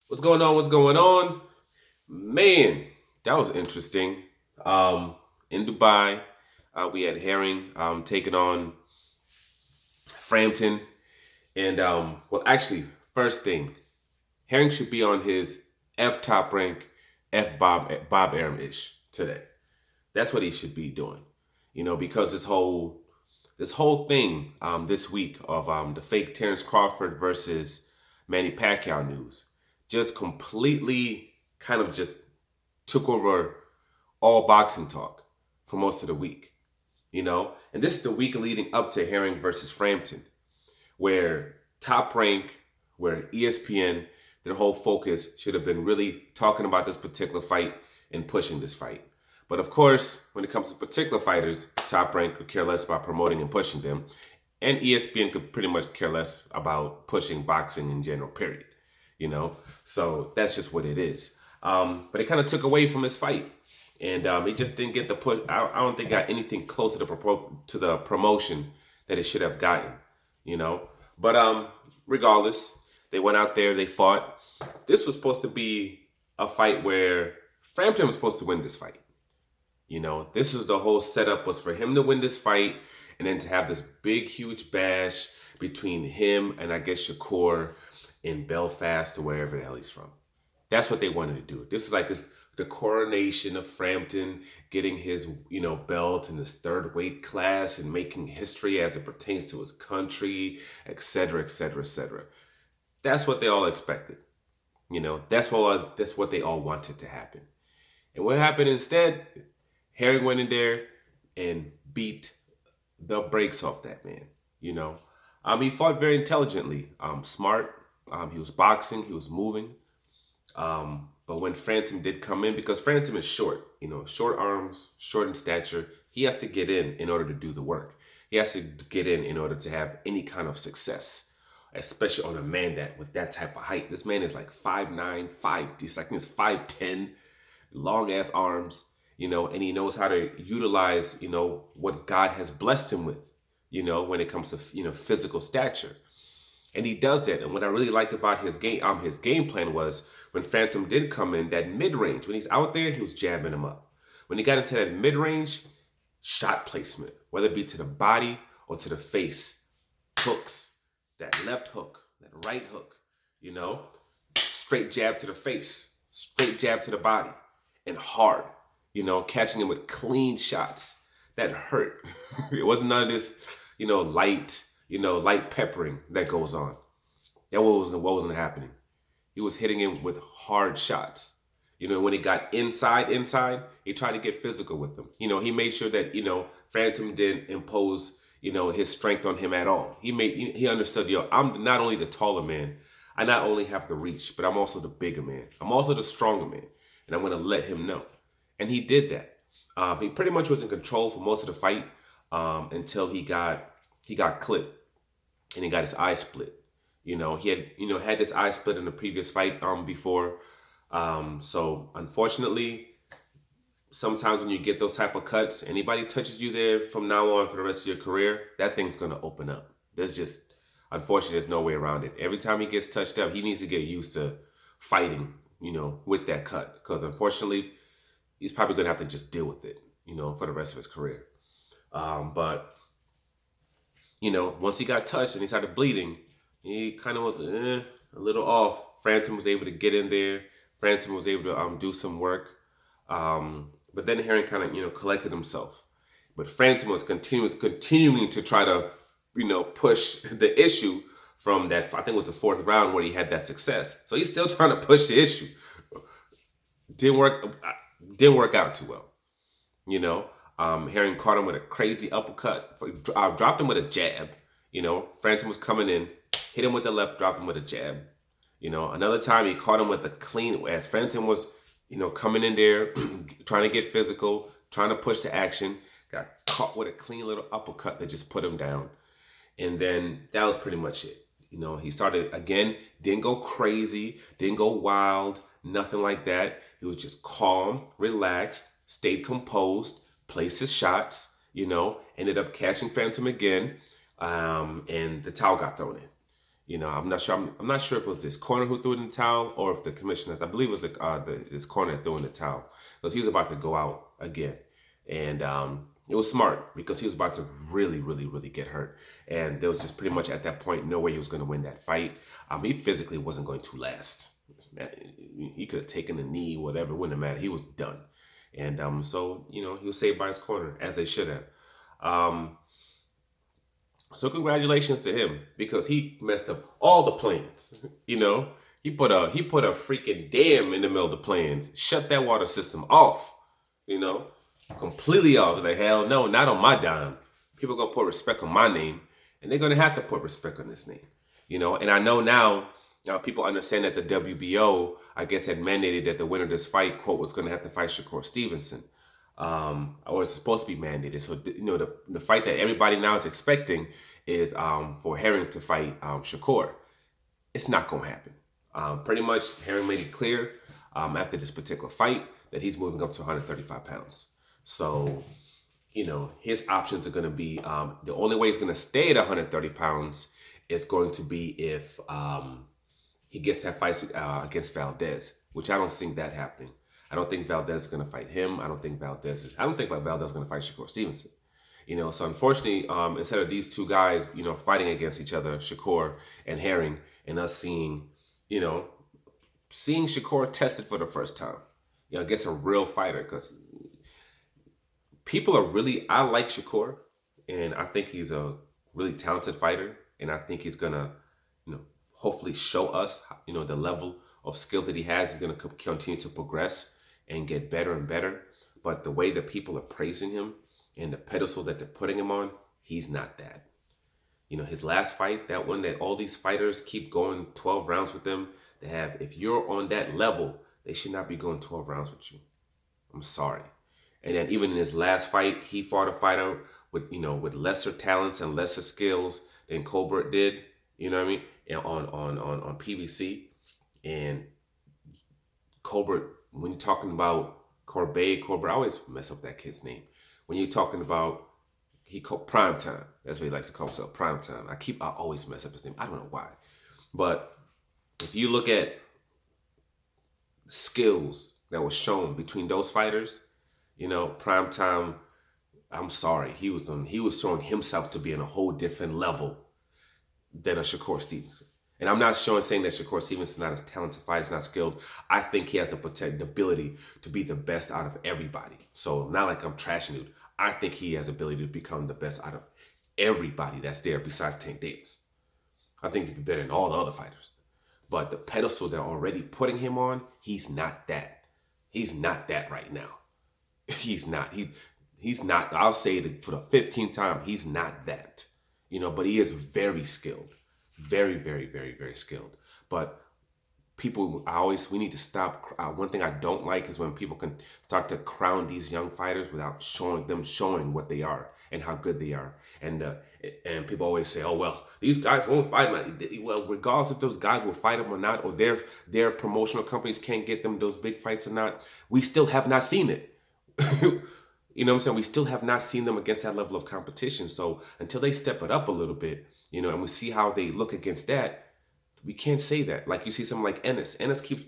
What's going on? What's going on? Man, that was interesting. In Dubai, we had Herring taking on Frampton. And, actually, first thing, Herring should be on his F top rank, Bob Arum ish today. That's what he should be doing. Because this whole thing this week of the fake Terrence Crawford versus Manny Pacquiao news just completely kind of just took over all boxing talk for most of the week. And this is the week leading up to Herring versus Frampton, where Top Rank, where ESPN, their whole focus should have been really talking about this particular fight and pushing this fight. But of course, when it comes to particular fighters, Top Rank could care less about promoting and pushing them, and ESPN could pretty much care less about pushing boxing in general, period. So that's just what it is. But it kind of took away from this fight, and it just didn't get the push. I don't think it got anything close to the promotion that it should have gotten. you know. But regardless, they went out there, they fought. This was supposed to be a fight where Frampton was supposed to win this fight. This is the whole setup was for him to win this fight and then to have this big, huge bash between him and I guess Shakur in Belfast or wherever the hell he's from. That's what they wanted to do. This is like the coronation of Frampton getting his, belt in his third weight class and making history as it pertains to his country, et cetera, et cetera, et cetera. That's what they all expected. That's what they all wanted to happen. And what happened instead? Harry went in there and beat the brakes off that man. He fought very intelligently, smart. He was boxing, he was moving. But when Frampton did come in, because Frampton is short, short arms, short in stature, he has to get in order to do the work. He has to get in order to have any kind of success, especially on a man that with that type of height. This man is like 5'9", he's like he's 5'10", long ass arms, and he knows how to utilize, what God has blessed him with, when it comes to, physical stature. And he does that. And what I really liked about his game plan was when Phantom did come in, that mid range, when he's out there, he was jabbing him up. When he got into that mid range, shot placement, whether it be to the body or to the face, hooks, that left hook, that right hook, straight jab to the face, straight jab to the body, and hard, catching him with clean shots that hurt. It wasn't none of this, light peppering that goes on. That wasn't happening. He was hitting him with hard shots. When he got inside, he tried to get physical with him. He made sure that, Phantom didn't impose, his strength on him at all. He understood, I'm not only the taller man, I not only have the reach, but I'm also the bigger man. I'm also the stronger man. And I'm going to let him know. And he did that. He pretty much was in control for most of the fight until he got clipped and he got his eye split. He had this eye split in the previous fight before. So unfortunately, sometimes when you get those type of cuts, anybody touches you there from now on for the rest of your career, that thing's gonna open up. Unfortunately, there's no way around it. Every time he gets touched up, he needs to get used to fighting, with that cut. Because unfortunately, he's probably gonna have to just deal with it, for the rest of his career. But once he got touched and he started bleeding, he kind of was a little off. Frampton was able to get in there. Frampton was able to do some work. But then Herring kind of, collected himself. But Frampton was continuing to try to, push the issue from that, I think it was the fourth round where he had that success. So he's still trying to push the issue. Didn't work out too well. Herring caught him with a crazy uppercut. Dropped him with a jab. Frampton was coming in, hit him with the left, dropped him with a jab. Another time he caught him with a clean, as Frampton was, coming in there, trying to get physical, trying to push the action, got caught with a clean little uppercut that just put him down. And then that was pretty much it. He started again, didn't go crazy, didn't go wild, nothing like that. He was just calm, relaxed, stayed composed, placed his shots, ended up catching Phantom again, and the towel got thrown in. I'm not sure. I'm not sure if it was this corner who threw in the towel or if the commissioner. I believe it was this corner that threw in the towel because he was about to go out again, and it was smart because he was about to really, really, really get hurt, and there was just pretty much at that point no way he was going to win that fight. He physically wasn't going to last. He could have taken a knee, whatever, it wouldn't have mattered. He was done, and so he was saved by his corner as they should have. So congratulations to him because he messed up all the plans. He put a freaking dam in the middle of the plans, shut that water system off. You know, completely off. Like hell no, not on my dime. People are gonna put respect on my name, and they're gonna have to put respect on this name. And I know now. People understand that the WBO, I guess, had mandated that the winner of this fight, quote, was going to have to fight Shakur Stevenson, or it's supposed to be mandated. So, the fight that everybody now is expecting is for Herring to fight Shakur. It's not going to happen. Pretty much, Herring made it clear after this particular fight that he's moving up to 135 pounds. So, his options are going to be the only way he's going to stay at 130 pounds is going to be if he gets that fight against Valdez, which I don't think that happening. I don't think Valdez is going to fight him. I don't think Valdez is going to fight Shakur Stevenson. So unfortunately, instead of these two guys, fighting against each other, Shakur and Herring, and us seeing Shakur tested for the first time, against a real fighter, because I like Shakur, and I think he's a really talented fighter, and I think he's gonna, hopefully show us, the level of skill that he has. He's going to continue to progress and get better and better. But the way that people are praising him and the pedestal that they're putting him on, he's not that. His last fight, that one that all these fighters keep going 12 rounds with them, if you're on that level, they should not be going 12 rounds with you. I'm sorry. And then even in his last fight, he fought a fighter with lesser talents and lesser skills than Colbert did. You know what I mean? On PBC, and Colbert, when you're talking about Colbert, I always mess up that kid's name. When you're talking about, he called Prime Time. That's what he likes to call himself, Prime Time. I always mess up his name. I don't know why. But if you look at skills that was shown between those fighters, Prime Time, I'm sorry, he was showing himself to be in a whole different level than a Shakur Stevenson. And I'm not saying that Shakur Stevenson is not a talented fighter, he's not skilled. I think he has the ability to be the best out of everybody. So not like I'm trashing it. I think he has the ability to become the best out of everybody that's there besides Tank Davis. I think he'd be better than all the other fighters. But the pedestal they're already putting him on, he's not that. He's not that right now. He's not. He's not. I'll say it for the 15th time. He's not that. But he is very skilled. Very, very, very, very skilled. But we need to stop. One thing I don't like is when people can start to crown these young fighters without showing what they are and how good they are. And people always say, oh, well, these guys won't fight him. Well, regardless if those guys will fight him or not, or their promotional companies can't get them those big fights or not, we still have not seen it. You know what I'm saying? We still have not seen them against that level of competition. So until they step it up a little bit, and we see how they look against that, we can't say that. Like you see someone like Ennis. Ennis keeps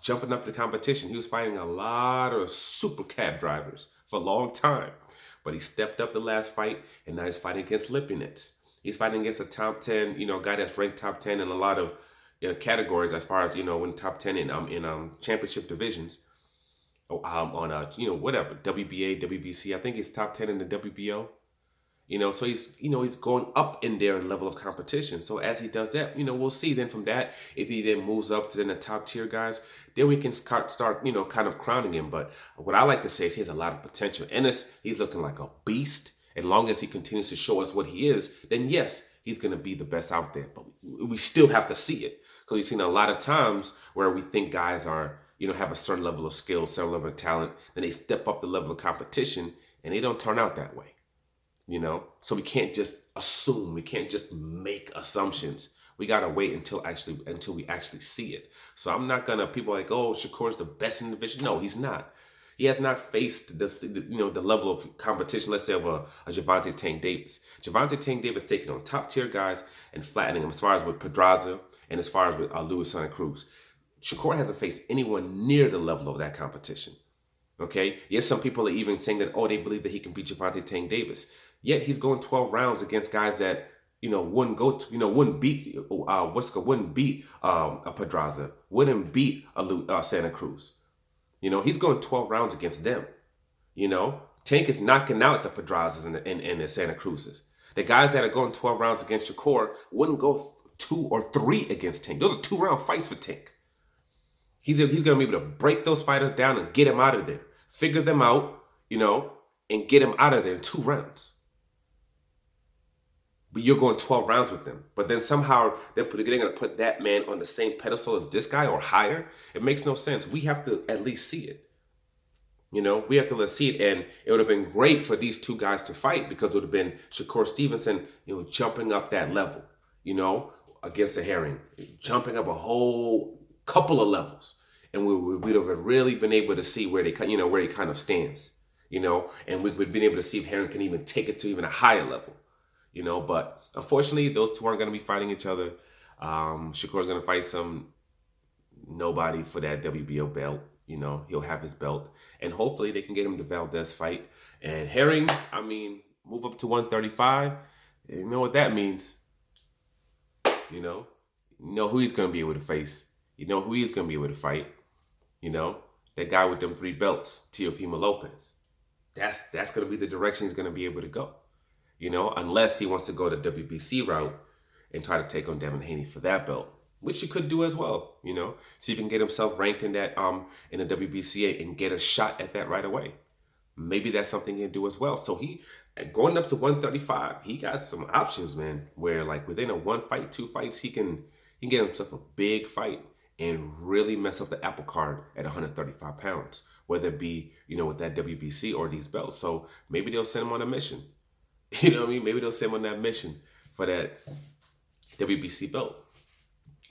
jumping up the competition. He was fighting a lot of super cab drivers for a long time. But he stepped up the last fight, and now he's fighting against Lipinets. He's fighting against a top 10, guy that's ranked top 10 in a lot of categories as far as, in top 10 in championship divisions. On whatever, WBA, WBC. I think he's top 10 in the WBO. So he's going up in their level of competition. So as he does that, we'll see. Then from that, if he then moves up to the top tier guys, then we can start, kind of crowning him. But what I like to say is he has a lot of potential. Ennis, he's looking like a beast. As long as he continues to show us what he is, then yes, he's going to be the best out there. But we still have to see it. Because we've seen a lot of times where we think guys are, have a certain level of skill, certain level of talent, then they step up the level of competition and they don't turn out that way. So we can't just assume, we can't just make assumptions. We gotta wait until we actually see it. So I'm not gonna, people are like, oh, Shakur's the best in the division. No, he's not. He has not faced the level of competition, let's say, of a Gervonta Tank Davis. Gervonta Tank Davis taking on top tier guys and flattening them as far as with Pedraza and as far as with Luis Santa Cruz. Shakur hasn't faced anyone near the level of that competition. Okay? Yes, some people are even saying that, they believe that he can beat Gervonta Tank Davis. Yet he's going 12 rounds against guys that, wouldn't beat, a Pedraza, wouldn't beat a Santa Cruz. He's going 12 rounds against them. Tank is knocking out the Pedrazas and the Santa Cruzes. The guys that are going 12 rounds against Shakur wouldn't go 2 or 3 against Tank. Those are 2-round fights for Tank. He's going to be able to break those fighters down and get them out of there. Figure them out, and get them out of there in 2 rounds. But you're going 12 rounds with them. But then somehow they're going to put that man on the same pedestal as this guy or higher. It makes no sense. We have to at least see it. We have to let's see it. And it would have been great for these two guys to fight because it would have been Shakur Stevenson, jumping up that level, against the Herring, jumping up a whole couple of levels. And we'd have really been able to see where he kind of stands, and we've been able to see if Herring can even take it to even a higher level. But unfortunately, those two aren't going to be fighting each other. Shakur's going to fight some nobody for that WBO belt. He'll have his belt. And hopefully they can get him the Valdez fight. And Herring, move up to 135. You know what that means. You know who he's going to be able to face. You know who he's going to be able to fight. That guy with them 3 belts, Teofimo Lopez. That's going to be the direction he's going to be able to go. Unless he wants to go the WBC route and try to take on Devin Haney for that belt, which he could do as well. See if he can get himself ranked in that in the WBCA and get a shot at that right away. Maybe that's something he can do as well. So he going up to 135, he got some options, man. Where like within a 1 fight, 2 fights, he can get himself a big fight and really mess up the apple cart at 135 pounds, whether it be with that WBC or these belts. So maybe they'll send him on a mission. Maybe they'll send him on that mission for that WBC belt.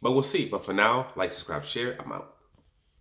But we'll see. But for now, like, subscribe, share. I'm out.